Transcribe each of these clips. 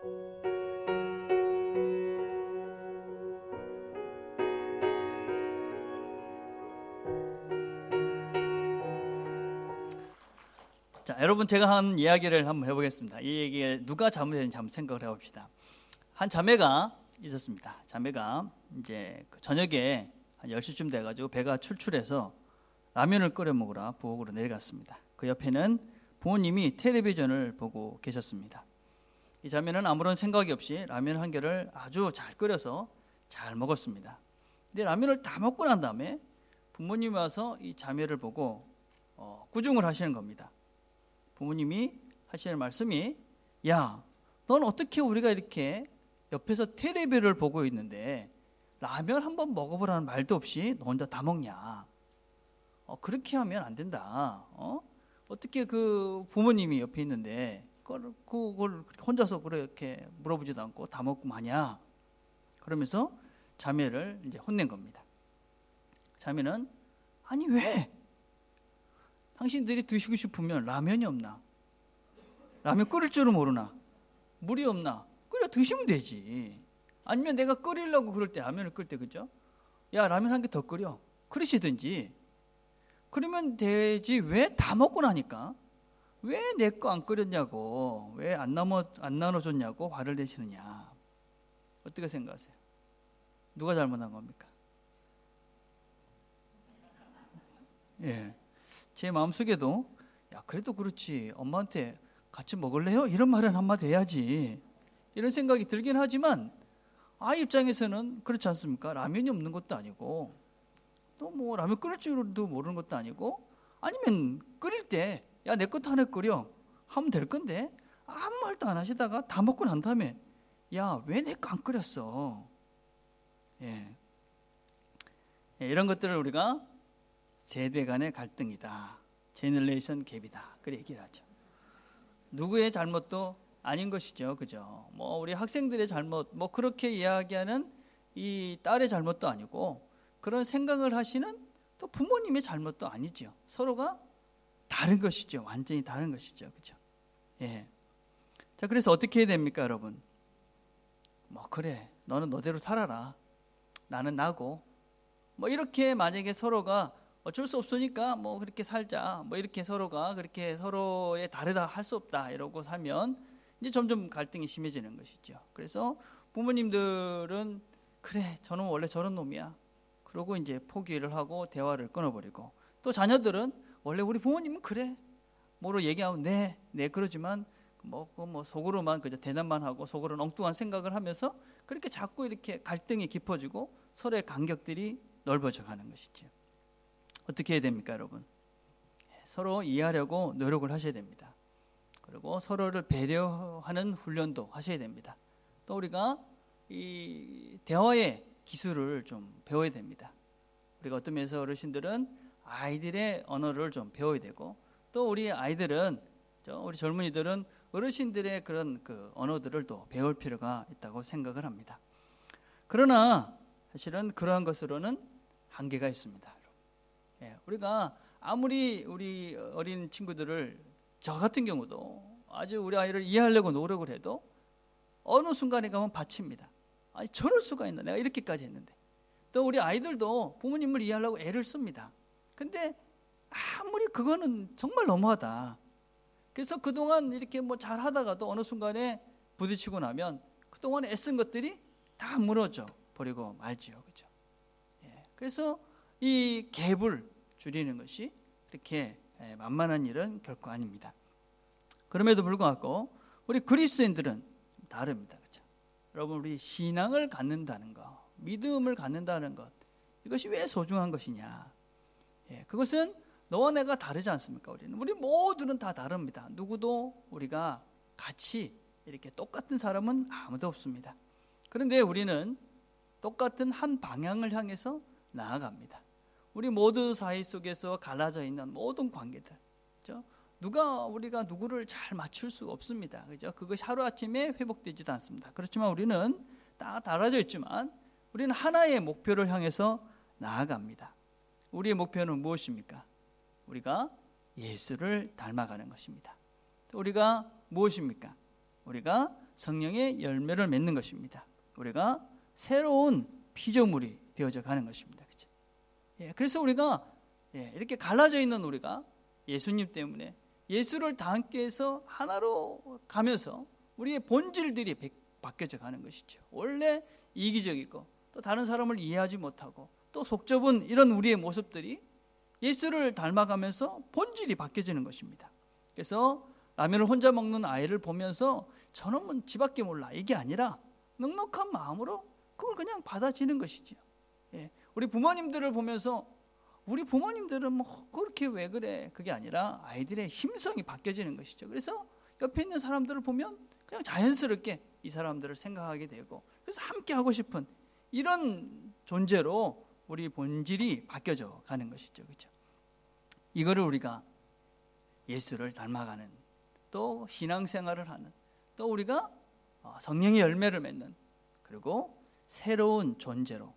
자, 여러분, 제가 한 이야기를 한번 해보겠습니다. 이 얘기에 누가 잘못했는지 한번 생각을 해봅시다. 한 자매가 있었습니다. 자매가 이제 저녁에 한 10시쯤 돼가지고 배가 출출해서 라면을 끓여 먹으러 부엌으로 내려갔습니다. 그 옆에는 부모님이 텔레비전을 보고 계셨습니다. 이 자매는 아무런 생각이 없이 라면 한 개를 아주 잘 끓여서 잘 먹었습니다. 근데 라면을 다 먹고 난 다음에 부모님이 와서 이 자매를 보고 꾸중을 하시는 겁니다. 부모님이 하시는 말씀이, 야, 넌 어떻게 우리가 이렇게 옆에서 텔레비를 보고 있는데 라면 한번 먹어보라는 말도 없이 너 혼자 다 먹냐? 그렇게 하면 안 된다. 어떻게 그 부모님이 옆에 있는데 그걸 혼자서 그렇게 물어보지도 않고 다 먹고 마냐? 그러면서 자매를 이제 혼낸 겁니다. 자매는, 아니 왜? 당신들이 드시고 싶으면 라면이 없나? 라면 끓일 줄은 모르나? 물이 없나? 끓여 드시면 되지. 아니면 내가 끓이려고 그럴 때, 라면을 끓일 때, 그죠? 야, 라면 한 개 더 끓여. 그러시든지. 그러면 되지. 왜 다 먹고 나니까? 왜 내 거 안 끓였냐고, 왜 안 나눠줬냐고 화를 내시느냐? 어떻게 생각하세요? 누가 잘못한 겁니까? 예. 제 마음속에도, 야, 그래도 그렇지. 엄마한테 같이 먹을래요? 이런 말은 한마디 해야지. 이런 생각이 들긴 하지만 아이 입장에서는 그렇지 않습니까? 라면이 없는 것도 아니고 또 뭐 라면 끓일 줄도 모르는 것도 아니고, 아니면 끓일 때, 야, 내 것도 하나 끓여 하면 될 건데 아무 말도 안 하시다가 다 먹고 난 다음에, 야, 왜 내 거 안 끓였어? 예. 이런 것들을 우리가 세대 간의 갈등이다, 제너레이션 갭이다, 그렇게 얘기를 하죠. 누구의 잘못도 아닌 것이죠, 그죠? 뭐 우리 학생들의 잘못, 뭐 그렇게 이야기하는 이 딸의 잘못도 아니고, 그런 생각을 하시는 또 부모님의 잘못도 아니죠. 서로가 다른 것이죠, 완전히 다른 것이죠, 그죠? 예. 자, 그래서 어떻게 해야 됩니까, 여러분? 뭐 그래, 너는 너대로 살아라, 나는 나고, 뭐 이렇게 만약에 서로가 어쩔 수 없으니까 뭐 그렇게 살자, 뭐 이렇게 서로가 그렇게 서로의 다르다 할 수 없다 이러고 살면 이제 점점 갈등이 심해지는 것이죠. 그래서 부모님들은, 그래, 저는 원래 저런 놈이야, 그러고 이제 포기를 하고 대화를 끊어버리고, 또 자녀들은 원래 우리 부모님은 그래, 뭐로 얘기하면 네 그러지만 뭐 속으로만 그저 대답만 하고 속으로는 엉뚱한 생각을 하면서 그렇게 자꾸 이렇게 갈등이 깊어지고 서로의 간격들이 넓어져 가는 것이죠. 어떻게 해야 됩니까, 여러분? 서로 이해하려고 노력을 하셔야 됩니다. 그리고 서로를 배려하는 훈련도 하셔야 됩니다. 또 우리가 이 대화의 기술을 좀 배워야 됩니다. 우리가 어떤 면에서 어르신들은 아이들의 언어를 좀 배워야 되고, 또 우리 아이들은, 우리 젊은이들은 어르신들의 그런 그 언어들을 또 배울 필요가 있다고 생각을 합니다. 그러나 사실은 그러한 것으로는 한계가 있습니다. 예, 우리가 아무리 우리 어린 친구들을, 저 같은 경우도 아주 우리 아이를 이해하려고 노력을 해도 어느 순간에 가면 받칩니다. 아니, 저럴 수가 있나, 내가 이렇게까지 했는데. 또 우리 아이들도 부모님을 이해하려고 애를 씁니다. 근데 아무리 그거는 정말 너무하다. 그래서 그동안 이렇게 뭐 잘 하다가도 어느 순간에 부딪히고 나면 그동안 애쓴 것들이 다 무너져 버리고 말지요, 그죠? 예, 그래서 이 갭을 줄이는 것이 그렇게 만만한 일은 결코 아닙니다. 그럼에도 불구하고 우리 그리스도인들은 다릅니다, 그렇죠? 여러분, 우리 신앙을 갖는다는 것, 믿음을 갖는다는 것, 이것이 왜 소중한 것이냐? 예, 그것은 너와 내가 다르지 않습니까? 우리 모두는 다 다릅니다. 누구도 우리가 같이 이렇게 똑같은 사람은 아무도 없습니다. 그런데 우리는 똑같은 한 방향을 향해서 나아갑니다. 우리 모두 사이 속에서 갈라져 있는 모든 관계들, 그렇죠? 우리가 누구를 잘 맞출 수가 없습니다, 그렇죠? 그것이 하루아침에 회복되지도 않습니다. 그렇지만 우리는 다 달라져 있지만 우리는 하나의 목표를 향해서 나아갑니다. 우리의 목표는 무엇입니까? 우리가 예수를 닮아가는 것입니다. 우리가 무엇입니까? 우리가 성령의 열매를 맺는 것입니다. 우리가 새로운 피조물이 되어져 가는 것입니다. 그렇죠? 그래서 우리가 이렇게 갈라져 있는 우리가 예수님 때문에 예수를 다 함께 해서 하나로 가면서 우리의 본질들이 바뀌어져 가는 것이죠. 원래 이기적이고 또 다른 사람을 이해하지 못하고 또 속 좁은 이런 우리의 모습들이 예수를 닮아가면서 본질이 바뀌어지는 것입니다. 그래서 라면을 혼자 먹는 아이를 보면서 저놈은 지밖에 몰라 이게 아니라 넉넉한 마음으로 그걸 그냥 받아지는 것이죠. 우리 부모님들을 보면서 우리 부모님들은 뭐 그렇게 왜 그래 그게 아니라 아이들의 심성이 바뀌어지는 것이죠. 그래서 옆에 있는 사람들을 보면 그냥 자연스럽게 이 사람들을 생각하게 되고 그래서 함께 하고 싶은 이런 존재로 우리 본질이 바뀌어져 가는 것이죠. 그렇죠? 이거를 우리가 예수를 닮아가는 또 신앙생활을 하는 또 우리가 성령의 열매를 맺는 그리고 새로운 존재로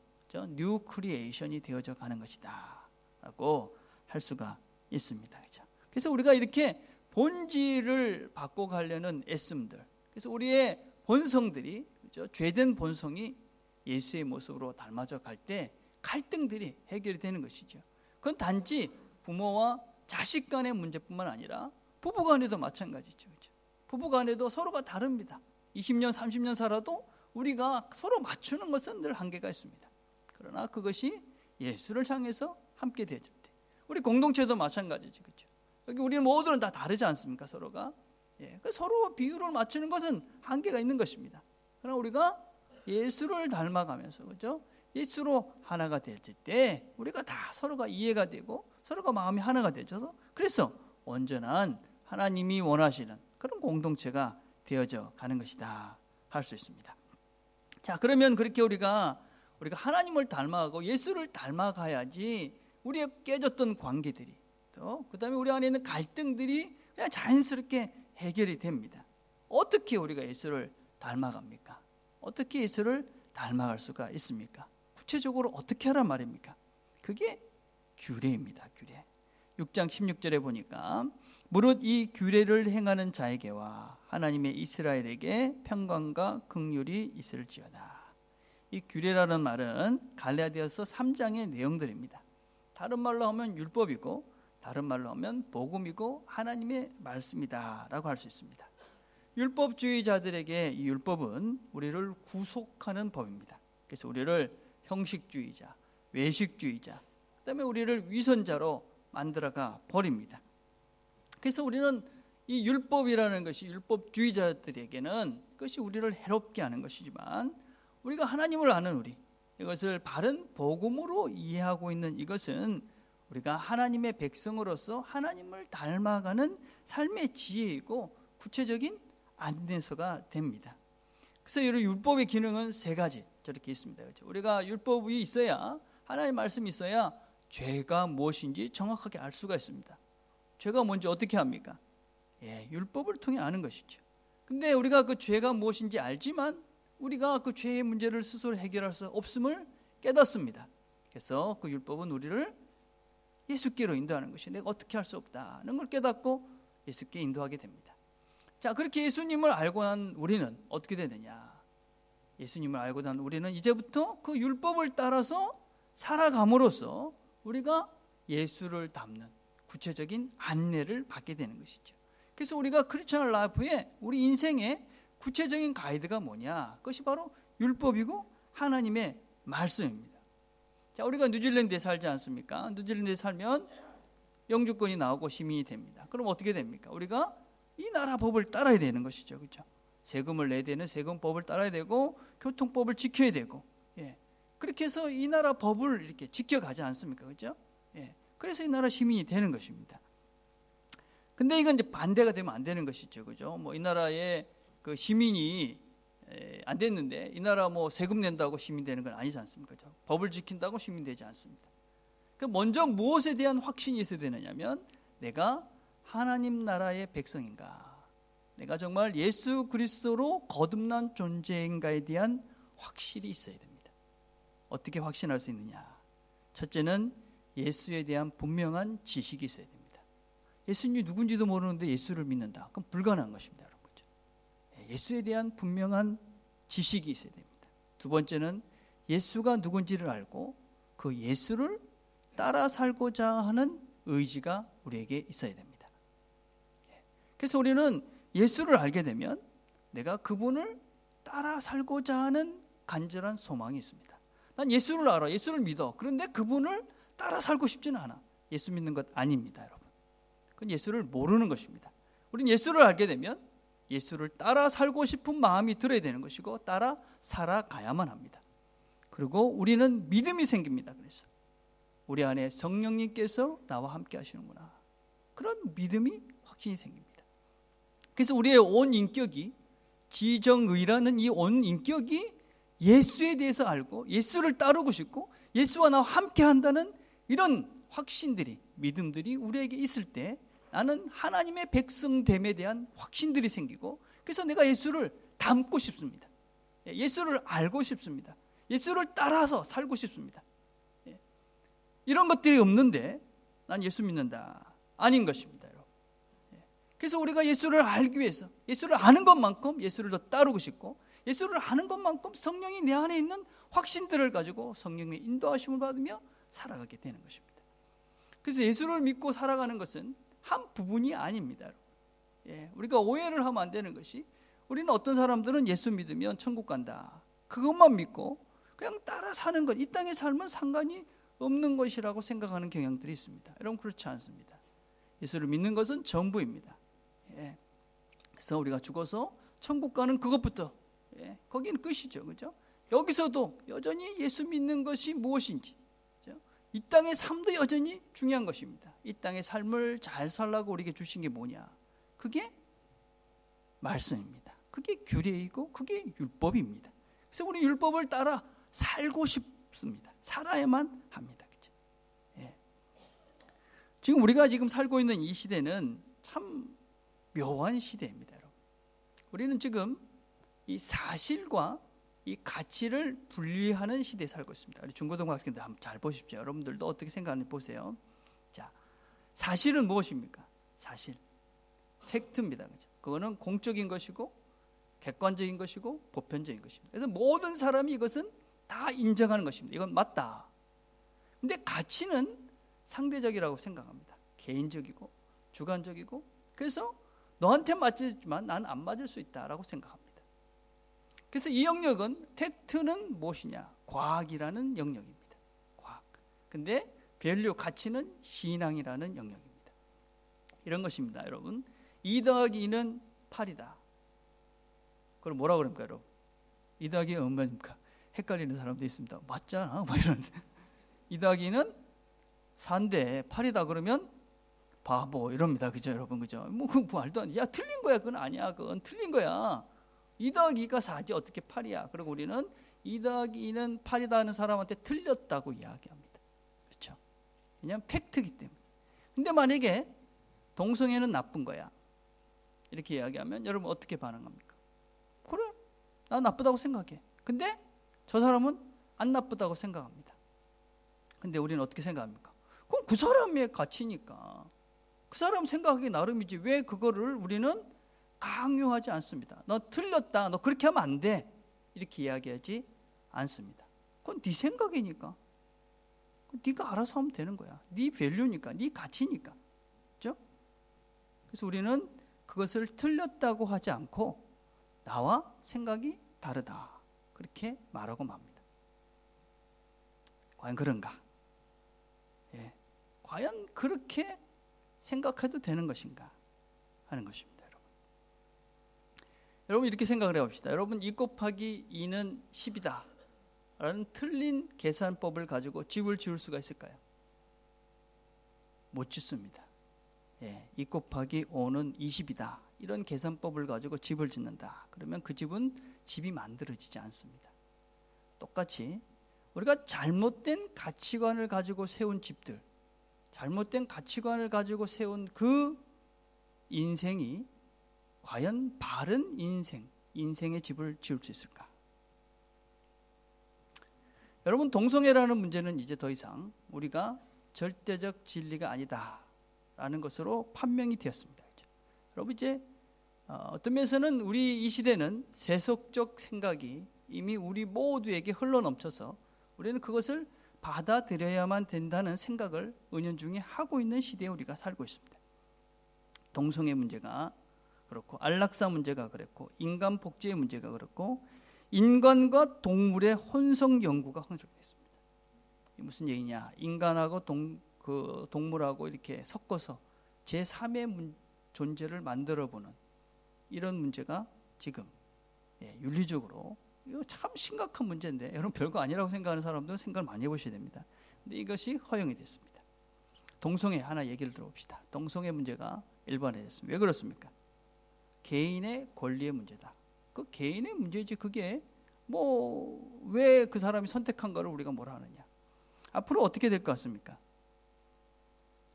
뉴 크리에이션이 되어져 가는 것이다 라고 할 수가 있습니다. 그렇죠? 그래서 우리가 이렇게 본질을 바꿔가려는 애씀들 그래서 우리의 본성들이 그렇죠? 죄된 본성이 예수의 모습으로 닮아져 갈 때 갈등들이 해결이 되는 것이죠. 그건 단지 부모와 자식 간의 문제뿐만 아니라 부부 간에도 마찬가지죠. 그렇죠? 부부 간에도 서로가 다릅니다. 20년, 30년 살아도 우리가 서로 맞추는 것은 늘 한계가 있습니다. 그러나 그것이 예수를 향해서 함께 되어질 때 우리 공동체도 마찬가지죠. 그렇죠? 여기 우리는 모두는 다 다르지 않습니까? 서로가. 서로 비율을 맞추는 것은 한계가 있는 것입니다. 그러나 우리가 예수를 닮아가면서 그렇죠? 예수로 하나가 될 때 우리가 다 서로가 이해가 되고 서로가 마음이 하나가 되어서 그래서 온전한 하나님이 원하시는 그런 공동체가 되어져 가는 것이다 할 수 있습니다. 자, 그러면 그렇게 우리가 하나님을 닮아가고 예수를 닮아가야지 우리의 깨졌던 관계들이 또 그다음에 우리 안에 있는 갈등들이 그냥 자연스럽게 해결이 됩니다. 어떻게 우리가 예수를 닮아갑니까? 어떻게 예수를 닮아갈 수가 있습니까? 구체적으로 어떻게 하란 말입니까? 그게 규례입니다. 규례. 6장 16절에 보니까 무릇 이 규례를 행하는 자에게와 하나님의 이스라엘에게 평강과 긍휼이 있을지어다. 이 규례라는 말은 갈라디아서 3장의 내용들입니다. 다른 말로 하면 율법이고 다른 말로 하면 복음이고 하나님의 말씀이다라고 할 수 있습니다. 율법주의자들에게 이 율법은 우리를 구속하는 법입니다. 그래서 우리를 형식주의자, 외식주의자, 그다음에 우리를 위선자로 만들어가 버립니다. 그래서 우리는 이 율법이라는 것이 율법주의자들에게는 그것이 우리를 해롭게 하는 것이지만 우리가 하나님을 아는 우리 이것을 바른 복음으로 이해하고 있는 이것은 우리가 하나님의 백성으로서 하나님을 닮아가는 삶의 지혜이고 구체적인 안내서가 됩니다. 그래서 이 율법의 기능은 세 가지 저렇게 있습니다. 그렇죠? 우리가 율법이 있어야 하나님의 말씀이 있어야 죄가 무엇인지 정확하게 알 수가 있습니다. 죄가 뭔지 어떻게 합니까? 율법을 통해 아는 것이죠. 근데 우리가 그 죄가 무엇인지 알지만 우리가 그 죄의 문제를 스스로 해결할 수 없음을 깨닫습니다. 그래서 그 율법은 우리를 예수께로 인도하는 것이 내가 어떻게 할 수 없다는 걸 깨닫고 예수께 인도하게 됩니다. 자, 그렇게 예수님을 알고 난 우리는 어떻게 되느냐? 예수님을 알고 난 우리는 이제부터 그 율법을 따라서 살아감으로써 우리가 예수를 닮는 구체적인 안내를 받게 되는 것이죠. 그래서 우리가 크리스천 라이프에 우리 인생의 구체적인 가이드가 뭐냐? 그것이 바로 율법이고 하나님의 말씀입니다. 자, 우리가 뉴질랜드에 살지 않습니까? 뉴질랜드에 살면 영주권이 나오고 시민이 됩니다. 그럼 어떻게 됩니까? 우리가 이 나라 법을 따라야 되는 것이죠. 그렇죠? 세금을 내야 되는 세금법을 따라야 되고 교통법을 지켜야 되고 그렇게 해서 이 나라 법을 이렇게 지켜가지 않습니까? 그렇죠? 그래서 이 나라 시민이 되는 것입니다. 근데 이건 이제 반대가 되면 안 되는 것이죠. 그죠? 뭐 이 나라의 그 시민이 안 됐는데 이 나라 뭐 세금 낸다고 시민 되는 건 아니지 않습니까? 그죠? 법을 지킨다고 시민 되지 않습니다. 그 먼저 무엇에 대한 확신이 있어야 되느냐면 내가 하나님 나라의 백성인가? 내가 정말 예수 그리스도로 거듭난 존재인가에 대한 확실이 있어야 됩니다. 어떻게 확신할 수 있느냐? 첫째는 예수에 대한 분명한 지식이 있어야 됩니다. 예수님이 누군지도 모르는데 예수를 믿는다. 그럼 불가능한 것입니다. 여러분. 예수에 대한 분명한 지식이 있어야 됩니다. 두 번째는 예수가 누군지를 알고 그 예수를 따라 살고자 하는 의지가 우리에게 있어야 됩니다. 그래서 우리는 예수를 알게 되면 내가 그분을 따라 살고자 하는 간절한 소망이 있습니다. 난 예수를 알아, 예수를 믿어. 그런데 그분을 따라 살고 싶지는 않아. 예수 믿는 것 아닙니다, 여러분. 그건 예수를 모르는 것입니다. 우리는 예수를 알게 되면 예수를 따라 살고 싶은 마음이 들어야 되는 것이고 따라 살아가야만 합니다. 그리고 우리는 믿음이 생깁니다. 그래서 우리 안에 성령님께서 나와 함께 하시는구나, 그런 믿음이 확신이 생깁니다. 그래서 우리의 온 인격이, 지정의라는 이 온 인격이 예수에 대해서 알고 예수를 따르고 싶고 예수와 나와 함께 한다는 이런 확신들이, 믿음들이 우리에게 있을 때 나는 하나님의 백성됨에 대한 확신들이 생기고, 그래서 내가 예수를 닮고 싶습니다. 예수를 알고 싶습니다. 예수를 따라서 살고 싶습니다. 이런 것들이 없는데 난 예수 믿는다, 아닌 것입니다, 여러분. 그래서 우리가 예수를 알기 위해서 예수를 아는 것만큼 예수를 더 따르고 싶고, 예수를 아는 것만큼 성령이 내 안에 있는 확신들을 가지고 성령의 인도하심을 받으며 살아가게 되는 것입니다. 그래서 예수를 믿고 살아가는 것은 한 부분이 아닙니다. 우리가 오해를 하면 안 되는 것이, 우리는 어떤 사람들은 예수 믿으면 천국 간다, 그것만 믿고 그냥 따라 사는 것, 이 땅의 삶은 상관이 없는 것이라고 생각하는 경향들이 있습니다. 여러분, 그렇지 않습니다. 예수를 믿는 것은 전부입니다. 그래서 우리가 죽어서 천국 가는 그것부터, 거기는 끝이죠, 그죠? 여기서도 여전히 예수 믿는 것이 무엇인지, 그죠? 이 땅의 삶도 여전히 중요한 것입니다. 이 땅의 삶을 잘 살라고 우리에게 주신 게 뭐냐? 그게 말씀입니다. 그게 규례이고 그게 율법입니다. 그래서 우리 율법을 따라 살고 싶습니다. 살아야만 합니다. 그죠? 지금 우리가 살고 있는 이 시대는 참 묘한 시대입니다, 여러분. 우리는 지금 이 사실과 이 가치를 분리하는 시대에 살고 있습니다. 우리 중고등학생들 한번 잘 보십시오. 여러분들도 어떻게 생각하는지 보세요. 자, 사실은 무엇입니까? 사실, 팩트입니다. 그죠? 그거는 공적인 것이고 객관적인 것이고 보편적인 것입니다. 그래서 모든 사람이 이것은 다 인정하는 것입니다. 이건 맞다. 근데 가치는 상대적이라고 생각합니다. 개인적이고 주관적이고, 그래서 너한테 맞지만 난 안 맞을 수 있다라고 생각합니다. 그래서 이 영역은, 팩트는 무엇이냐? 과학이라는 영역입니다. 과학. 근데 밸류, 가치는 신앙이라는 영역입니다. 이런 것입니다, 여러분. 2 더하기 2는 8이다. 그럼 뭐라고 그럽니까, 여러분? 2 더하기 2가 얼마입니까? 헷갈리는 사람도 있습니다. 맞잖아, 뭐 이러는데. 2 더하기 2는 4인데 8이다 그러면 바보 이럽니다. 그죠, 여러분? 그죠? 뭐 말도 안 돼. 야, 틀린 거야. 그건 아니야. 그건 틀린 거야. 2 더하기 2가 4지 어떻게 8이야? 그리고 우리는 2 더하기 2는 8이다 하는 사람한테 틀렸다고 이야기합니다. 그렇죠? 왜냐하면 팩트이기 때문에. 근데 만약에 동성애는 나쁜 거야, 이렇게 이야기하면 여러분 어떻게 반응합니까? 그래, 나 나쁘다고 생각해. 근데 저 사람은 안 나쁘다고 생각합니다. 근데 우리는 어떻게 생각합니까? 그럼 그 사람의 가치니까 그 사람 생각하기 나름이지, 왜 그거를 우리는 강요하지 않습니다. 너 틀렸다, 너 그렇게 하면 안 돼, 이렇게 이야기하지 않습니다. 그건 네 생각이니까, 네가 알아서 하면 되는 거야. 네 밸류니까, 네 가치니까. 그렇죠? 그래서 우리는 그것을 틀렸다고 하지 않고 나와 생각이 다르다, 그렇게 말하고 맙니다. 과연 그런가? 과연 그렇게 생각해도 되는 것인가 하는 것입니다. 여러분 이렇게 생각을 해봅시다. 여러분 2 곱하기 2는 10이다 라는 틀린 계산법을 가지고 집을 지을 수가 있을까요? 못 짓습니다. 2 곱하기 5는 20이다 이런 계산법을 가지고 집을 짓는다 그러면 그 집은 집이 만들어지지 않습니다. 똑같이 우리가 잘못된 가치관을 가지고 세운 집들, 잘못된 가치관을 가지고 세운 그 인생이 과연 바른 인생의 집을 지을 수 있을까? 여러분, 동성애라는 문제는 이제 더 이상 우리가 절대적 진리가 아니다라는 것으로 판명이 되었습니다. 여러분, 이제 어떤 면에서는 우리 이 시대는 세속적 생각이 이미 우리 모두에게 흘러넘쳐서 우리는 그것을 받아들여야만 된다는 생각을 은연중에 하고 있는 시대에 우리가 살고 있습니다. 동성애 문제가 그렇고, 안락사 문제가 그렇고, 인간 복제의 문제가 그렇고, 인간과 동물의 혼성 연구가 흥설되어 있습니다. 무슨 얘기냐? 인간하고 동물하고 이렇게 섞어서 제3의 존재를 만들어보는 이런 문제가 지금 윤리적으로 이거 참 심각한 문제인데, 여러분 별거 아니라고 생각하는 사람들은 생각을 많이 해보셔야 됩니다. 근데 이것이 허용이 됐습니다. 동성애 하나 얘기를 들어봅시다. 동성애 문제가 일반화됐습니다. 왜 그렇습니까? 개인의 권리의 문제다. 그 개인의 문제지, 그게 뭐 왜 그 사람이 선택한 거를 우리가 뭐라 하느냐. 앞으로 어떻게 될 것 같습니까?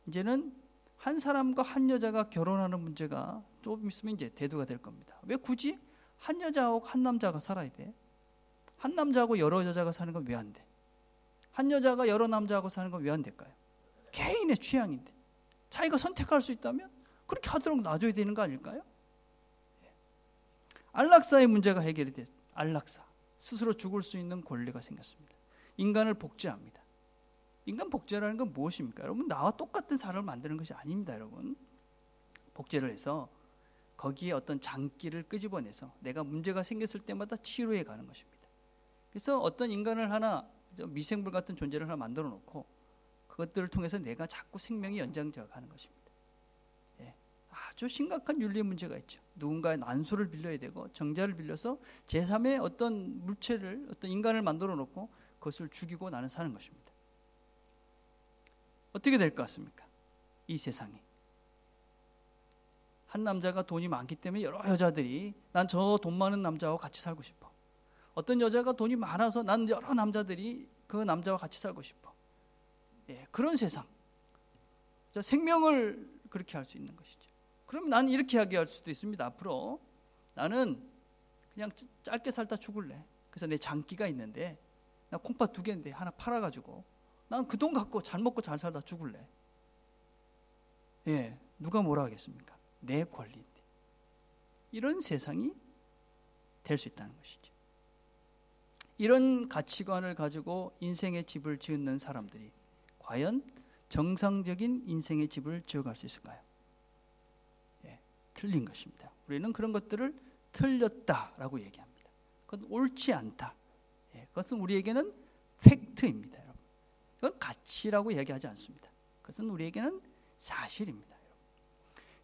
이제는 한 사람과 한 여자가 결혼하는 문제가 좀 있으면 이제 대두가 될 겁니다. 왜 굳이 한 여자하고 한 남자가 살아야 돼? 한 남자하고 여러 여자가 사는 건 왜 안 돼? 한 여자가 여러 남자하고 사는 건 왜 안 될까요? 개인의 취향인데, 자기가 선택할 수 있다면 그렇게 하도록 놔줘야 되는 거 아닐까요? 안락사의 문제가 해결이 됐. 안락사, 스스로 죽을 수 있는 권리가 생겼습니다. 인간을 복제합니다. 인간 복제라는 건 무엇입니까? 여러분, 나와 똑같은 사람을 만드는 것이 아닙니다. 여러분, 복제를 해서 거기에 어떤 장기를 끄집어내서 내가 문제가 생겼을 때마다 치료해 가는 것입니다. 그래서 어떤 인간을 하나, 미생물 같은 존재를 하나 만들어 놓고 그것들을 통해서 내가 자꾸 생명이 연장되어 가는 것입니다. 아주 심각한 윤리 문제가 있죠. 누군가의 난소를 빌려야 되고 정자를 빌려서 제3의 어떤 물체를, 어떤 인간을 만들어 놓고 그것을 죽이고 나는 사는 것입니다. 어떻게 될 것 같습니까? 이 세상이 한 남자가 돈이 많기 때문에 여러 여자들이 난 저 돈 많은 남자와 같이 살고 싶어. 어떤 여자가 돈이 많아서 난 여러 남자들이 그 남자와 같이 살고 싶어. 그런 세상. 생명을 그렇게 할 수 있는 것이죠. 그럼 나는 이렇게 이야기할 수도 있습니다. 앞으로 나는 그냥 짧게 살다 죽을래. 그래서 내 장기가 있는데, 나 콩팥 2개인데 하나 팔아가지고 난 그 돈 갖고 잘 먹고 잘 살다 죽을래. 누가 뭐라 하겠습니까? 내 권리인데. 이런 세상이 될 수 있다는 것이죠. 이런 가치관을 가지고 인생의 집을 지은 사람들이 과연 정상적인 인생의 집을 지어갈 수 있을까요? 틀린 것입니다. 우리는 그런 것들을 틀렸다라고 얘기합니다. 그건 옳지 않다. 그것은 우리에게는 팩트입니다. 여러분. 그건 가치라고 얘기하지 않습니다. 그것은 우리에게는 사실입니다.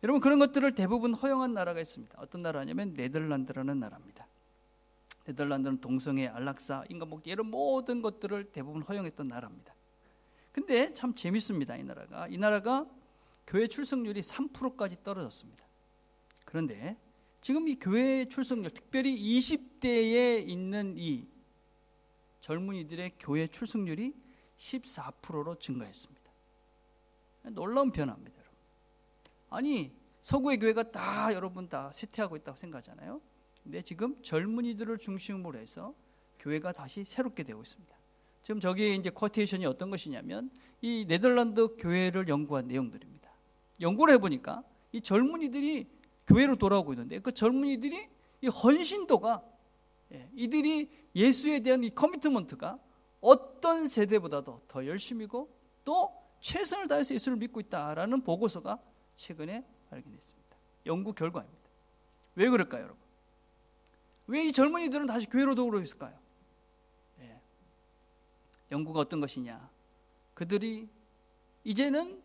여러분, 그런 것들을 대부분 허용한 나라가 있습니다. 어떤 나라냐면 네덜란드라는 나라입니다. 네덜란드는 동성애, 안락사, 인간복제 이런 모든 것들을 대부분 허용했던 나라입니다. 근데 참 재밌습니다. 이 나라가 교회 출석률이 3%까지 떨어졌습니다. 그런데 지금 이 교회 출석률, 특별히 20대에 있는 이 젊은이들의 교회 출석률이 14%로 증가했습니다. 놀라운 변화입니다. 여러분. 아니, 서구의 교회가 다 여러분 다 쇠퇴하고 있다고 생각하잖아요. 근데 지금 젊은이들을 중심으로 해서 교회가 다시 새롭게 되고 있습니다. 지금 저기 이제 쿼테이션이 어떤 것이냐면 이 네덜란드 교회를 연구한 내용들입니다. 연구를 해보니까 이 젊은이들이 교회로 돌아오고 있는데, 그 젊은이들이 이 헌신도가, 이들이 예수에 대한 이 커미트먼트가 어떤 세대보다도 더 열심이고 또 최선을 다해서 예수를 믿고 있다라는 보고서가 최근에 발견됐습니다. 연구 결과입니다. 왜 그럴까요, 여러분? 왜 이 젊은이들은 다시 교회로 돌아오고 있을까요? 연구가 어떤 것이냐? 그들이 이제는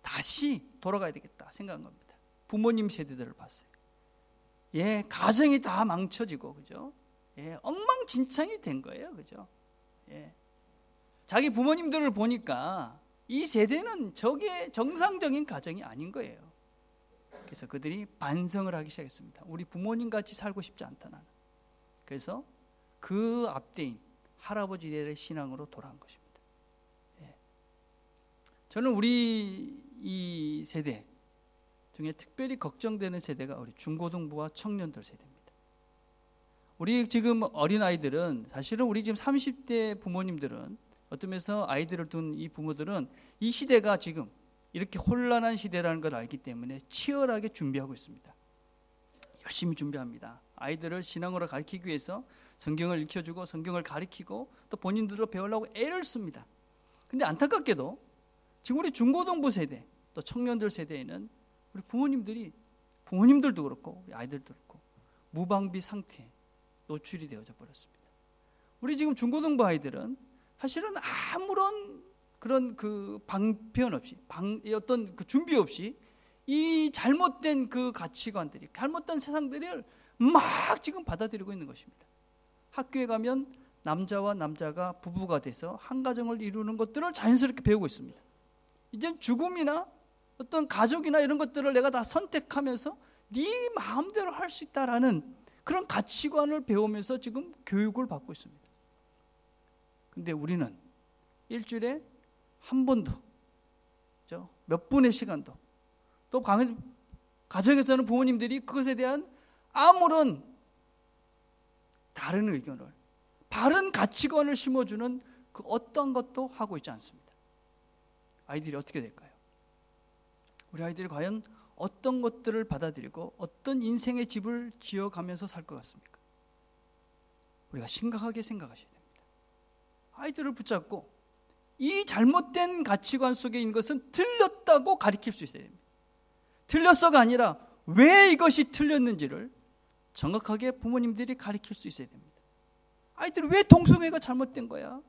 다시 돌아가야 되겠다 생각한 겁니다. 부모님 세대들을 봤어요. 가정이 다 망쳐지고, 그죠? 엉망진창이 된 거예요, 그죠? 자기 부모님들을 보니까 이 세대는 저게 정상적인 가정이 아닌 거예요. 그래서 그들이 반성을 하기 시작했습니다. 우리 부모님 같이 살고 싶지 않다 나는. 그래서 그 앞대인 할아버지들의 신앙으로 돌아온 것입니다. 저는 우리 이 세대 중에 특별히 걱정되는 세대가 우리 중고등부와 청년들 세대입니다. 우리 지금 어린아이들은, 사실은 우리 지금 30대 부모님들은, 어떤 면에서 아이들을 둔 이 부모들은 이 시대가 지금 이렇게 혼란한 시대라는 걸 알기 때문에 치열하게 준비하고 있습니다. 열심히 준비합니다. 아이들을 신앙으로 가르치기 위해서 성경을 읽혀주고 성경을 가르치고 또 본인들도 배우려고 애를 씁니다. 근데 안타깝게도 지금 우리 중고등부 세대 또 청년들 세대에는 우리 부모님들도 그렇고 우리 아이들도 그렇고 무방비 상태에 노출이 되어져 버렸습니다. 우리 지금 중고등부 아이들은 사실은 아무런 그런 그 방편 없이 어떤 그 준비 없이 이 잘못된 그 가치관들이 잘못된 세상들을 막 지금 받아들이고 있는 것입니다. 학교에 가면 남자와 남자가 부부가 돼서 한 가정을 이루는 것들을 자연스럽게 배우고 있습니다. 이젠 죽음이나 어떤 가족이나 이런 것들을 내가 다 선택하면서 네 마음대로 할 수 있다라는 그런 가치관을 배우면서 지금 교육을 받고 있습니다. 근데 우리는 일주일에 한 번도 몇 분의 시간도 또 가정에서는 부모님들이 그것에 대한 아무런 다른 의견을 바른 가치관을 심어주는 그 어떤 것도 하고 있지 않습니다. 아이들이 어떻게 될까요? 우리 아이들이 과연 어떤 것들을 받아들이고 어떤 인생의 집을 지어가면서 살 것 같습니까? 우리가 심각하게 생각하셔야 됩니다. 아이들을 붙잡고 이 잘못된 가치관 속에 있는 것은 틀렸다고 가르칠 수 있어야 됩니다. 틀렸어가 아니라 왜 이것이 틀렸는지를 정확하게 부모님들이 가르칠 수 있어야 됩니다. 아이들이 왜 동성애가 잘못된 거야?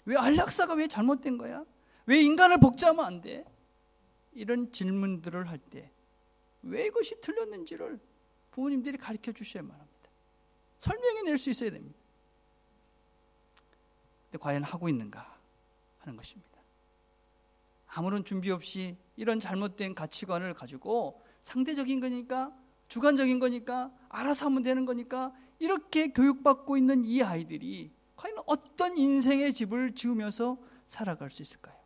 왜 안락사가 왜 잘못된 거야? 왜 인간을 복제하면 안 돼? 이런 질문들을 할 때 왜 이것이 틀렸는지를 부모님들이 가르쳐 주셔야만 합니다. 설명해 낼 수 있어야 됩니다. 근데 과연 하고 있는가 하는 것입니다. 아무런 준비 없이 이런 잘못된 가치관을 가지고 상대적인 거니까 주관적인 거니까 알아서 하면 되는 거니까 이렇게 교육받고 있는 이 아이들이 과연 어떤 인생의 집을 지으면서 살아갈 수 있을까요?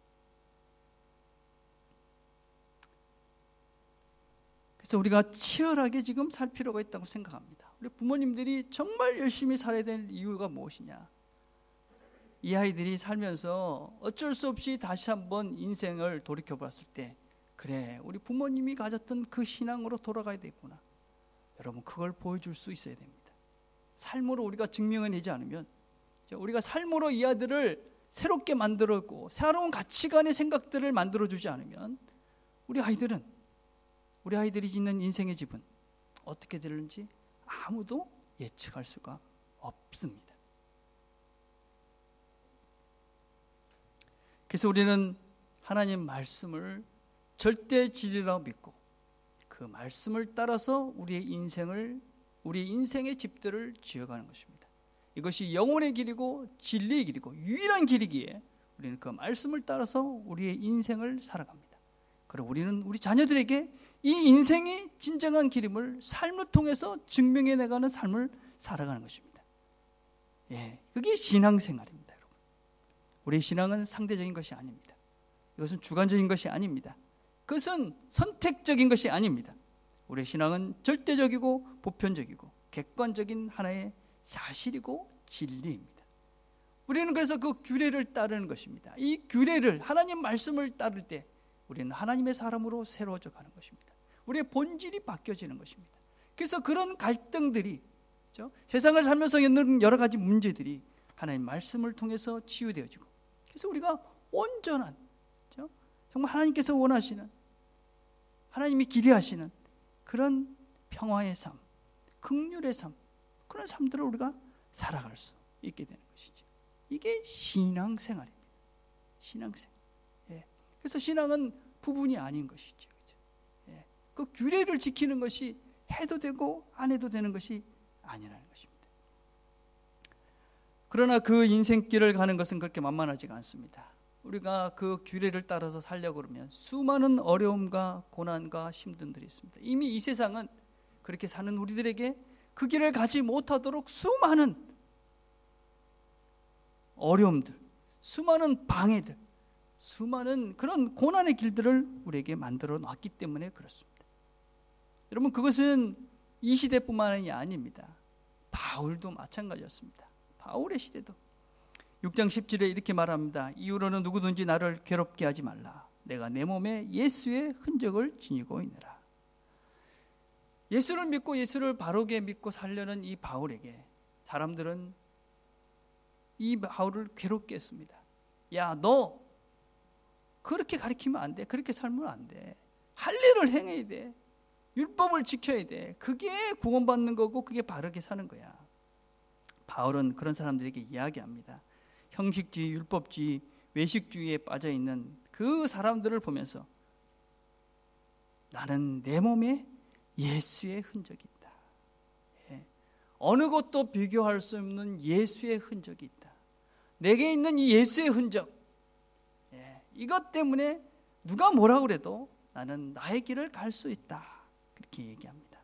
그래서 우리가 치열하게 지금 살 필요가 있다고 생각합니다. 우리 부모님들이 정말 열심히 살아야 될 이유가 무엇이냐? 이 아이들이 살면서 어쩔 수 없이 다시 한번 인생을 돌이켜 봤을 때 그래, 우리 부모님이 가졌던 그 신앙으로 돌아가야 되겠구나. 여러분, 그걸 보여줄 수 있어야 됩니다. 삶으로 우리가 증명해내지 않으면, 우리가 삶으로 이 아들을 새롭게 만들었고 새로운 가치관의 생각들을 만들어주지 않으면 우리 아이들이 짓는 인생의 집은 어떻게 되는지 아무도 예측할 수가 없습니다. 그래서 우리는 하나님 말씀을 절대 진리라고 믿고 그 말씀을 따라서 우리의 인생의 집들을 지어가는 것입니다. 이것이 영혼의 길이고 진리의 길이고 유일한 길이기에 우리는 그 말씀을 따라서 우리의 인생을 살아갑니다. 그리고 우리는 우리 자녀들에게 이 인생이 진정한 길임을 삶을 통해서 증명해 나가는 삶을 살아가는 것입니다. 그게 신앙생활입니다, 여러분. 우리의 신앙은 상대적인 것이 아닙니다. 이것은 주관적인 것이 아닙니다. 그것은 선택적인 것이 아닙니다. 우리의 신앙은 절대적이고 보편적이고 객관적인 하나의 사실이고 진리입니다. 우리는 그래서 그 규례를 따르는 것입니다. 이 규례를, 하나님 말씀을 따를 때 우리는 하나님의 사람으로 새로워져 가는 것입니다. 우리의 본질이 바뀌어지는 것입니다. 그래서 그런 갈등들이, 세상을 살면서 있는 여러 가지 문제들이 하나님 말씀을 통해서 치유되어지고, 그래서 우리가 온전한, 정말 하나님께서 원하시는, 하나님이 기대하시는 그런 평화의 삶, 긍휼의 삶, 그런 삶들을 우리가 살아갈 수 있게 되는 것이죠. 이게 신앙생활입니다. 신앙생활. 그래서 신앙은 부분이 아닌 것이죠. 그 규례를 지키는 것이 해도 되고 안 해도 되는 것이 아니라는 것입니다. 그러나 그 인생길을 가는 것은 그렇게 만만하지가 않습니다. 우리가 그 규례를 따라서 살려고 그러면 수많은 어려움과 고난과 힘듦들이 있습니다. 이미 이 세상은 그렇게 사는 우리들에게 그 길을 가지 못하도록 수많은 어려움들, 수많은 방해들, 수많은 그런 고난의 길들을 우리에게 만들어 놨기 때문에 그렇습니다. 여러분, 그것은 이 시대뿐만이 아닙니다. 바울도 마찬가지였습니다. 바울의 시대도 6장 10절에 이렇게 말합니다. 이후로는 누구든지 나를 괴롭게 하지 말라. 내가 내 몸에 예수의 흔적을 지니고 있느라. 예수를 믿고 예수를 바르게 믿고 살려는 이 바울에게 사람들은 이 바울을 괴롭게 했습니다. 야, 너 그렇게 가르치면 안 돼. 그렇게 살면 안 돼. 할 일을 행해야 돼. 율법을 지켜야 돼. 그게 구원받는 거고 그게 바르게 사는 거야. 바울은 그런 사람들에게 이야기합니다. 형식주의, 율법주의, 외식주의에 빠져있는 그 사람들을 보면서 나는 내 몸에 예수의 흔적이 있다. 예. 어느 것도 비교할 수 없는 예수의 흔적이 있다. 내게 있는 이 예수의 흔적, 예. 이것 때문에 누가 뭐라 그래도 나는 나의 길을 갈 수 있다. 그렇게 얘기합니다.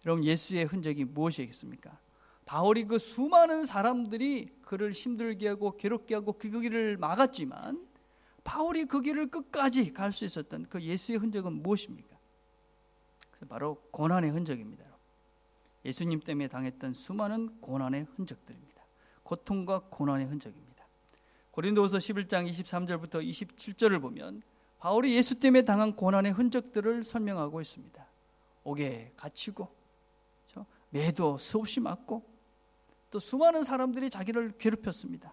여러분, 예수의 흔적이 무엇이겠습니까? 바울이 그 수많은 사람들이 그를 힘들게 하고 괴롭게 하고 그 길을 막았지만 바울이 그 길을 끝까지 갈 수 있었던 그 예수의 흔적은 무엇입니까? 바로 고난의 흔적입니다. 예수님 때문에 당했던 수많은 고난의 흔적들입니다. 고통과 고난의 흔적입니다. 고린도후서 11장 23절부터 27절을 보면 바울이 예수 때문에 당한 고난의 흔적들을 설명하고 있습니다. 옥에 갇히고 매도 수없이 맞고 또 수많은 사람들이 자기를 괴롭혔습니다.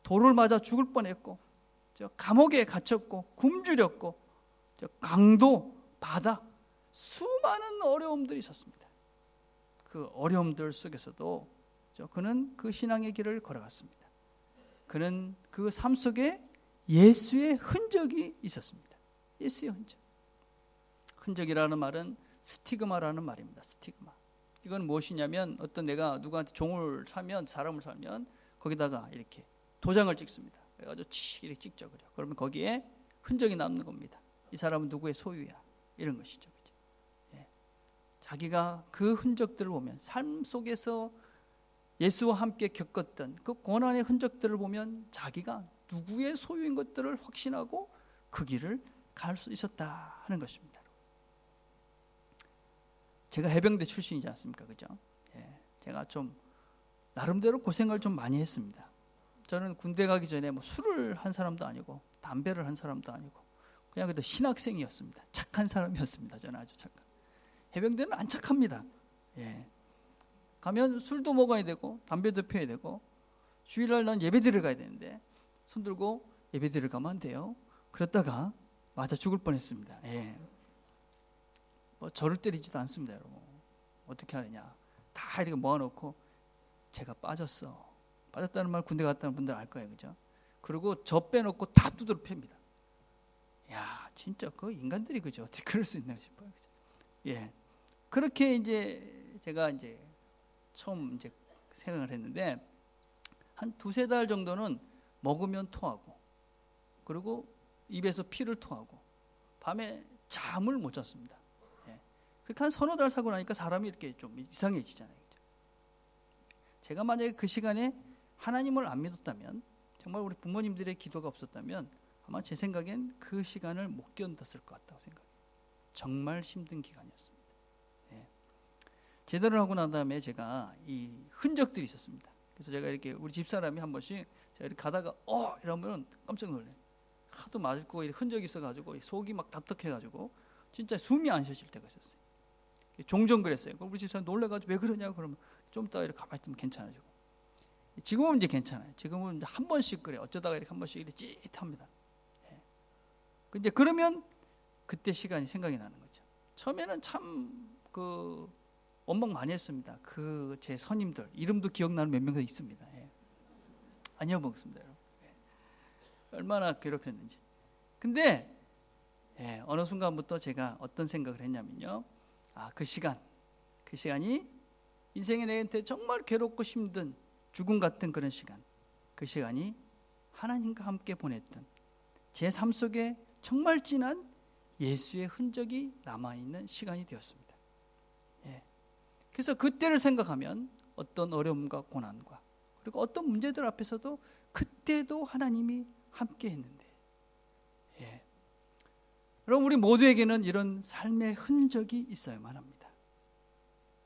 돌을 맞아 죽을 뻔했고 감옥에 갇혔고 굶주렸고 강도, 바다, 수많은 어려움들이 있었습니다. 그 어려움들 속에서도 그는 그 신앙의 길을 걸어갔습니다. 그는 그 삶 속에 예수의 흔적이 있었습니다. 예수의 흔적. 흔적이라는 말은 스티그마라는 말입니다. 스티그마. 이건 무엇이냐면 어떤 내가 누구한테 종을 사면, 사람을 살면 거기다가 이렇게 도장을 찍습니다. 그래가지고 이렇게 찍죠. 그러면 거기에 흔적이 남는 겁니다. 이 사람은 누구의 소유야. 이런 것이죠. 예. 자기가 그 흔적들을 보면 삶 속에서 예수와 함께 겪었던 그 고난의 흔적들을 보면 자기가 누구의 소유인 것들을 확신하고 그 길을 갈 수 있었다 하는 것입니다. 제가 해병대 출신이지 않습니까? 그죠? 예. 제가 좀 나름대로 고생을 좀 많이 했습니다. 저는 군대 가기 전에 뭐 술을 한 사람도 아니고 담배를 한 사람도 아니고 그냥 그래도 신학생이었습니다. 착한 사람이었습니다. 저는 아주 착한. 해병대는 안 착합니다. 예. 가면 술도 먹어야 되고 담배도 피워야 되고 주일날 난 예배드리러 가야 되는데 손 들고 예배드리러 가면 안 돼요. 그랬다가 맞아 죽을 뻔했습니다. 예. 뭐 저를 때리지도 않습니다, 여러분. 어떻게 하느냐? 다 이렇게 모아놓고 제가 빠졌어. 빠졌다는 말 군대 갔다는 분들 알 거예요, 그죠? 그리고 저 빼놓고 다 두드러 팹니다. 야, 진짜 그 인간들이 그죠? 어떻게 그럴 수 있나 싶어요, 그죠? 예, 그렇게 이제 제가 이제 처음 이제 생각을 했는데 한 2-3달 정도는 먹으면 토하고 그리고 입에서 피를 토하고 밤에 잠을 못 잤습니다. 예. 그렇게 한 3-4달 사고 나니까 사람이 이렇게 좀 이상해지잖아요. 그죠? 제가 만약에 그 시간에 하나님을 안 믿었다면 정말 우리 부모님들의 기도가 없었다면 아마 제 생각엔 그 시간을 못 견뎠을 것 같다고 생각해요. 정말 힘든 기간이었습니다. 예. 제대를 하고 난 다음에 제가 이 흔적들이 있었습니다. 그래서 제가 이렇게 우리 집사람이 한 번씩 제가 이렇게 가다가 이러면 깜짝 놀래요. 하도 맞을 거 흔적이 있어가지고 속이 막 답답해가지고 진짜 숨이 안 쉬어질 때가 있었어요. 종종 그랬어요. 우리 집사람 놀래가지고 왜 그러냐고 그러면 좀 이따 이렇게 가만히 있으면 괜찮아지고. 지금은 이제 괜찮아요. 지금은 한 번씩 그래. 어쩌다가 이렇게 한 번씩 이렇게 찌릿합니다. 예. 근데 그러면 그때 시간이 생각이 나는 거죠. 처음에는 참 그 원망 많이 했습니다. 그 제 선임들 이름도 기억나는 몇 명 더 있습니다. 예. 안 잊어먹습니다, 여러분. 예. 얼마나 괴롭혔는지. 근데 어느 순간부터 제가 어떤 생각을 했냐면요. 그 시간이 인생의 내한테 정말 괴롭고 힘든 죽음 같은 그런 시간, 그 시간이 하나님과 함께 보냈던 제 삶 속에 정말 진한 예수의 흔적이 남아있는 시간이 되었습니다. 예. 그래서 그때를 생각하면 어떤 어려움과 고난과 그리고 어떤 문제들 앞에서도 그때도 하나님이 함께 했는데, 예. 여러분, 우리 모두에게는 이런 삶의 흔적이 있어야만 합니다.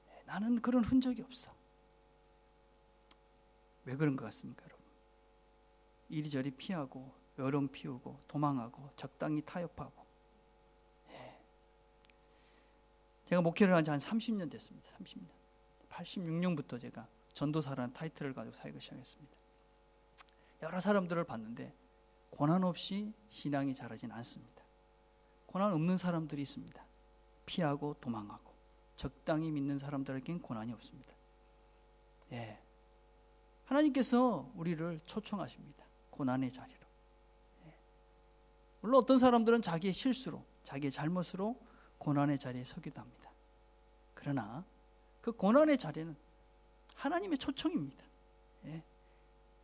예. 나는 그런 흔적이 없어. 왜 그런 것 같습니까, 여러분? 이리저리 피하고 요령 피우고 도망하고 적당히 타협하고. 제가 목회를 한 지 한 30년 됐습니다. 30년. 86년부터 제가 전도사라는 타이틀을 가지고 사역을 시작했습니다. 여러 사람들을 봤는데 고난 없이 신앙이 자라진 않습니다. 고난 없는 사람들이 있습니다. 피하고 도망하고 적당히 믿는 사람들에겐 고난이 없습니다. 예, 하나님께서 우리를 초청하십니다. 고난의 자리로. 예. 물론 어떤 사람들은 자기의 실수로, 자기의 잘못으로 고난의 자리에 서기도 합니다. 그러나 그 고난의 자리는 하나님의 초청입니다. 예.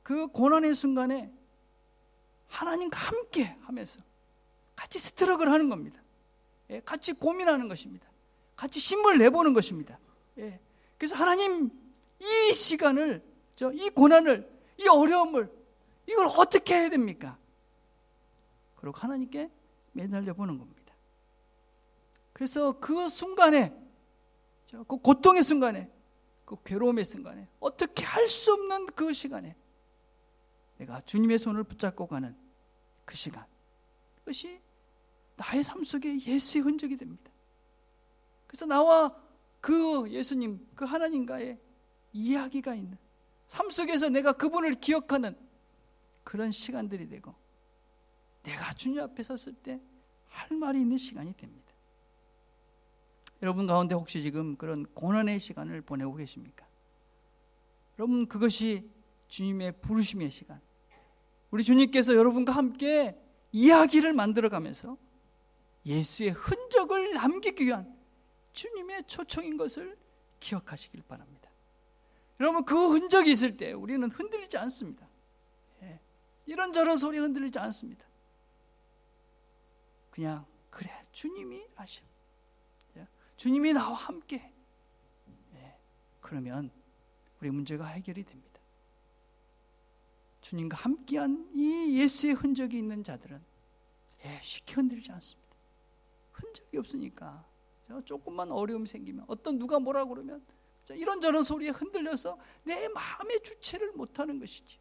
그 고난의 순간에 하나님과 함께 하면서 같이 스트럭을 하는 겁니다. 예. 같이 고민하는 것입니다. 같이 힘을 내보는 것입니다. 예. 그래서 하나님, 이 시간을, 이 고난을, 이 어려움을, 이걸 어떻게 해야 됩니까? 그리고 하나님께 매달려 보는 겁니다. 그래서 그 순간에, 그 고통의 순간에, 그 괴로움의 순간에, 어떻게 할 수 없는 그 시간에 내가 주님의 손을 붙잡고 가는 그 시간, 그것이 나의 삶 속에 예수의 흔적이 됩니다. 그래서 나와 그 예수님, 그 하나님과의 이야기가 있는, 삶 속에서 내가 그분을 기억하는 그런 시간들이 되고, 내가 주님 앞에 섰을 때 할 말이 있는 시간이 됩니다. 여러분 가운데 혹시 지금 그런 고난의 시간을 보내고 계십니까? 여러분, 그것이 주님의 부르심의 시간, 우리 주님께서 여러분과 함께 이야기를 만들어가면서 예수의 흔적을 남기기 위한 주님의 초청인 것을 기억하시길 바랍니다. 여러분, 그 흔적이 있을 때 우리는 흔들리지 않습니다. 예. 이런저런 소리 흔들리지 않습니다. 그냥 그래, 주님이 아셔, 주님이 나와 함께, 예. 그러면 우리 문제가 해결이 됩니다. 주님과 함께한 이 예수의 흔적이 있는 자들은 쉽게 흔들리지 않습니다. 흔적이 없으니까 조금만 어려움이 생기면, 어떤 누가 뭐라 그러면 이런저런 소리에 흔들려서 내 마음의 주체를 못하는 것이지.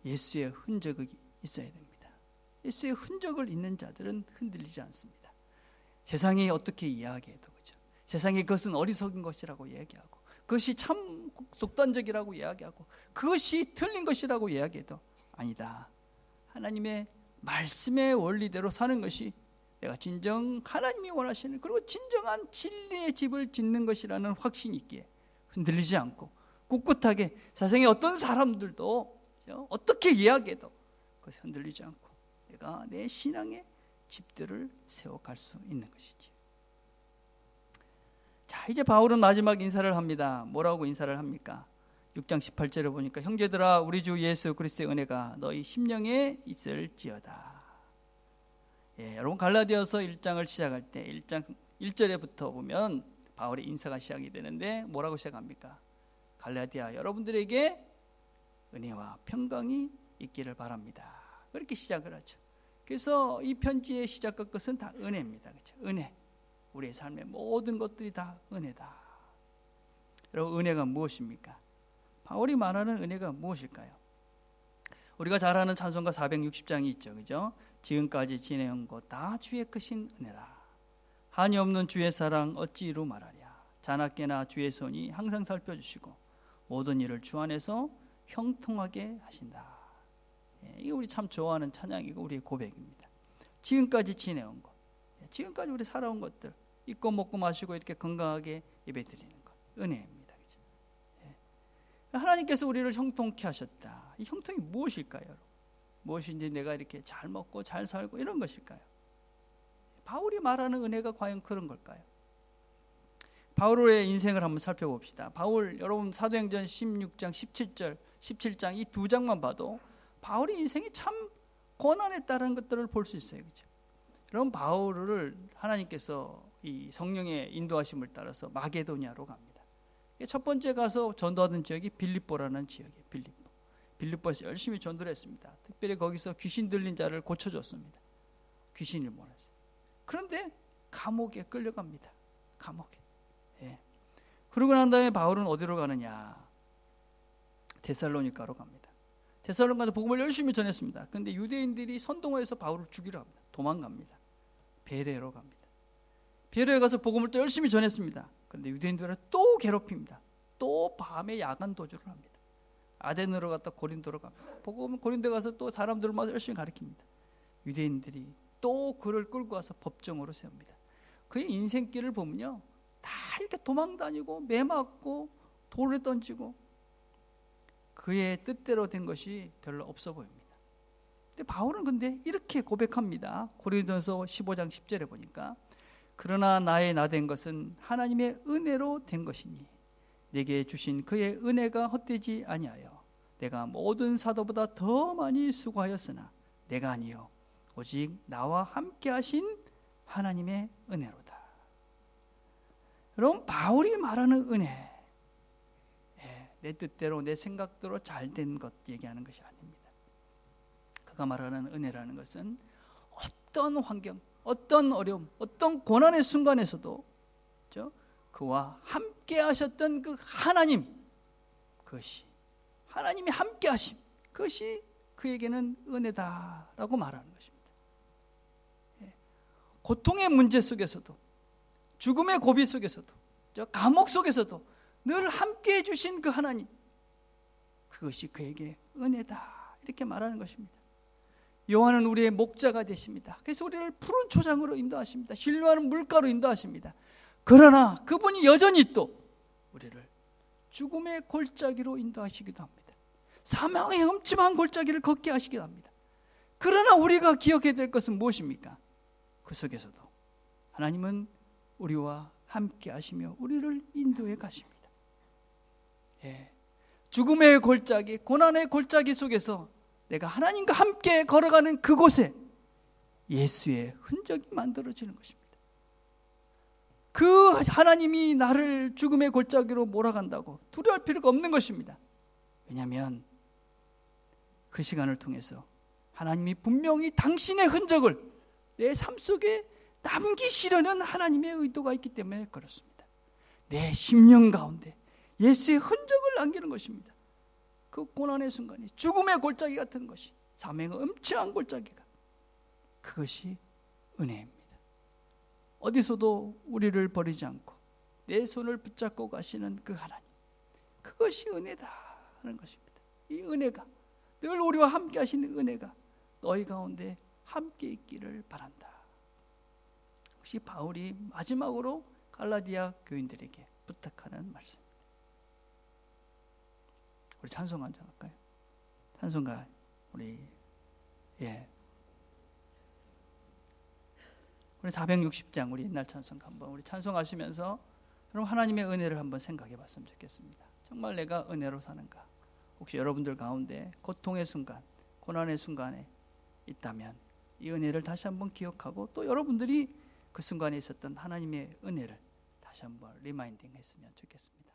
예수의 흔적이 있어야 됩니다. 예수의 흔적을 있는 자들은 흔들리지 않습니다. 세상이 어떻게 이야기해도, 그죠? 세상이 그것은 어리석은 것이라고 이야기하고, 그것이 참 독단적이라고 이야기하고, 그것이 틀린 것이라고 이야기해도 아니다. 하나님의 말씀의 원리대로 사는 것이 내가 진정 하나님이 원하시는, 그리고 진정한 진리의 집을 짓는 것이라는 확신이 있기에 흔들리지 않고 꿋꿋하게 세상의 어떤 사람들도 어떻게 이야기해도 그것이 흔들리지 않고 내가 내 신앙의 집들을 세워갈 수 있는 것이지. 자, 이제 바울은 마지막 인사를 합니다. 뭐라고 인사를 합니까? 6장 18절에 보니까, 형제들아, 우리 주 예수 그리스도의 은혜가 너희 심령에 있을지어다. 예, 여러분 갈라디아서 1장을 시작할 때 1장 1절에부터 보면 바울의 인사가 시작이 되는데 뭐라고 시작합니까? 갈라디아 여러분들에게 은혜와 평강이 있기를 바랍니다. 그렇게 시작을 하죠. 그래서 이 편지의 시작과 끝은 다 은혜입니다. 그렇죠? 은혜. 우리의 삶의 모든 것들이 다 은혜다. 여러분, 은혜가 무엇입니까? 바울이 말하는 은혜가 무엇일까요? 우리가 잘 아는 찬송가 460장이 있죠. 그죠? 지금까지 지내온 것 다 주의 크신 은혜라. 한이 없는 주의 사랑 어찌 이루 말하랴. 자나깨나 주의 손이 항상 살펴주시고 모든 일을 주 안에서 형통하게 하신다. 이게 우리 참 좋아하는 찬양이고 우리의 고백입니다. 지금까지 지내온 것, 지금까지 우리 살아온 것들, 입고 먹고 마시고 이렇게 건강하게 예배드리는 것, 은혜입니다. 그렇죠? 하나님께서 우리를 형통케 하셨다. 이 형통이 무엇일까요? 무엇인지 내가 이렇게 잘 먹고 잘 살고 이런 것일까요? 바울이 말하는 은혜가 과연 그런 걸까요? 바울의 인생을 한번 살펴봅시다. 바울, 여러분 사도행전 16장 17절 17장 이 두 장만 봐도 바울의 인생이 참 고난했다는 것들을 볼 수 있어요. 그렇죠? 여러분, 바울을 하나님께서 이 성령의 인도하심을 따라서 마게도냐로 갑니다. 첫 번째 가서 전도하던 지역이 빌립보라는 지역이에요. 빌립보에서 열심히 전도를 했습니다. 특별히 거기서 귀신 들린 자를 고쳐줬습니다. 귀신을 몰았어요. 그런데 감옥에 끌려갑니다. 감옥에. 예. 그러고 난 다음에 바울은 어디로 가느냐? 데살로니가로 갑니다. 데살로니가에서 복음을 열심히 전했습니다. 그런데 유대인들이 선동해서 바울을 죽이려 합니다. 도망갑니다. 베레로 갑니다. 베레에 가서 복음을 또 열심히 전했습니다. 그런데 유대인들을 또 괴롭힙니다. 또 밤에 야간 도주를 합니다. 아덴으로 갔다 고린도로 갑니다. 복음은 고린도에 가서 또 사람들을 열심히 가르칩니다. 유대인들이 또 그를 끌고 와서 법정으로 세웁니다. 그의 인생길을 보면요, 다 이렇게 도망다니고 매 맞고 돌을 던지고 그의 뜻대로 된 것이 별로 없어 보입니다. 근데 바울은 근데 이렇게 고백합니다. 고린도서 15장 10절에 보니까 그러나 나의 나된 것은 하나님의 은혜로 된 것이니 내게 주신 그의 은혜가 헛되지 아니하여 내가 모든 사도보다 더 많이 수고하였으나 내가 아니요 오직 나와 함께 하신 하나님의 은혜로다. 여러분, 바울이 말하는 은혜, 내 뜻대로 내 생각대로 잘된 것 얘기하는 것이 아닙니다. 그가 말하는 은혜라는 것은 어떤 환경, 어떤 어려움, 어떤 고난의 순간에서도 그와 함께 하셨던 그 하나님, 그것이 하나님이 함께 하심, 그것이 그에게는 은혜다라고 말하는 것입니다. 고통의 문제 속에서도, 죽음의 고비 속에서도, 감옥 속에서도 늘 함께 해주신 그 하나님, 그것이 그에게 은혜다, 이렇게 말하는 것입니다. 여호와는 우리의 목자가 되십니다. 그래서 우리를 푸른 초장으로 인도하십니다. 신뢰하는 물가로 인도하십니다. 그러나 그분이 여전히 또 우리를 죽음의 골짜기로 인도하시기도 합니다. 사망의 음침한 골짜기를 걷게 하시기도 합니다. 그러나 우리가 기억해야 될 것은 무엇입니까? 그 속에서도 하나님은 우리와 함께 하시며 우리를 인도해 가십니다. 죽음의 골짜기, 고난의 골짜기 속에서 내가 하나님과 함께 걸어가는 그곳에 예수의 흔적이 만들어지는 것입니다. 그 하나님이 나를 죽음의 골짜기로 몰아간다고 두려워할 필요가 없는 것입니다. 왜냐하면 그 시간을 통해서 하나님이 분명히 당신의 흔적을 내 삶 속에 남기시려는 하나님의 의도가 있기 때문에 그렇습니다. 내 심령 가운데 예수의 흔적을 남기는 것입니다. 그 고난의 순간이, 죽음의 골짜기 같은 것이, 사명의 음침한 골짜기가, 그것이 은혜입니다. 어디서도 우리를 버리지 않고 내 손을 붙잡고 가시는 그 하나님, 그것이 은혜다 하는 것입니다. 이 은혜가, 늘 우리와 함께 하시는 은혜가 너희 가운데 함께 있기를 바란다. 혹시 바울이 마지막으로 갈라디아 교인들에게 부탁하는 말씀입니다. 우리 찬송 한번 할까요? 찬송가 우리 460장 우리 옛날 찬송가 한번 우리 찬송하시면서 여러분 하나님의 은혜를 한번 생각해 봤으면 좋겠습니다. 정말 내가 은혜로 사는가? 혹시 여러분들 가운데 고통의 순간, 고난의 순간에 있다면 이 은혜를 다시 한번 기억하고 또 여러분들이 그 순간에 있었던 하나님의 은혜를 다시 한번 리마인딩 했으면 좋겠습니다.